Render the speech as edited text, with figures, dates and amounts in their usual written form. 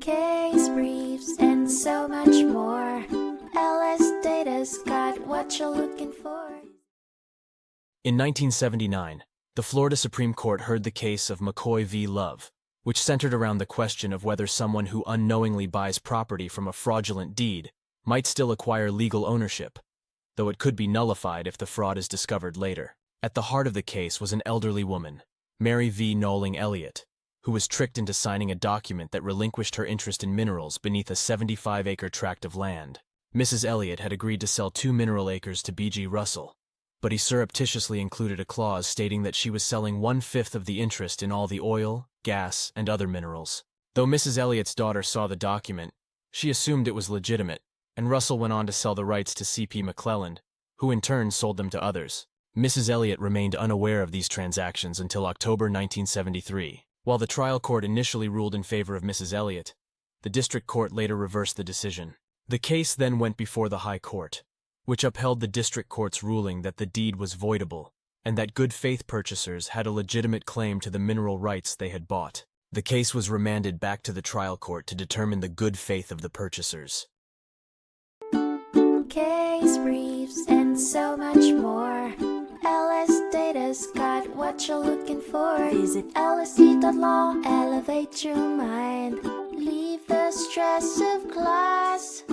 case briefs, and so much more. LSData's got what you're looking for. In 1979, the Florida Supreme Court heard the case of McCoy v. Love, which centered around the question of whether someone who unknowingly buys property from a fraudulent deed might still acquire legal ownership, though it could be nullified if the fraud is discovered later. At the heart of the case was an elderly woman, Mary V. Knowling Elliott, who was tricked into signing a document that relinquished her interest in minerals beneath a 75-acre tract of land. Mrs. Elliott had agreed to sell 2 mineral acres to B.G. Russell, but he surreptitiously included a clause stating that she was selling 1/5 of the interest in all the oil, gas, and other minerals. Though Mrs. Elliott's daughter saw the document, she assumed it was legitimate, and Russell went on to sell the rights to C.P. McClelland, who in turn sold them to others. Mrs. Elliott remained unaware of these transactions until October 1973. While the trial court initially ruled in favor of Mrs. Elliott, the district court later reversed the decision. The case then went before the High Court, which upheld the district court's ruling that the deed was voidable and that good faith purchasers had a legitimate claim to the mineral rights they had bought. The case was remanded back to the trial court to determine the good faith of the purchasers. Case briefs, and so much more. LSData's got what you're looking for. Visit lsd.law, elevate your mind. Leave the stress of class.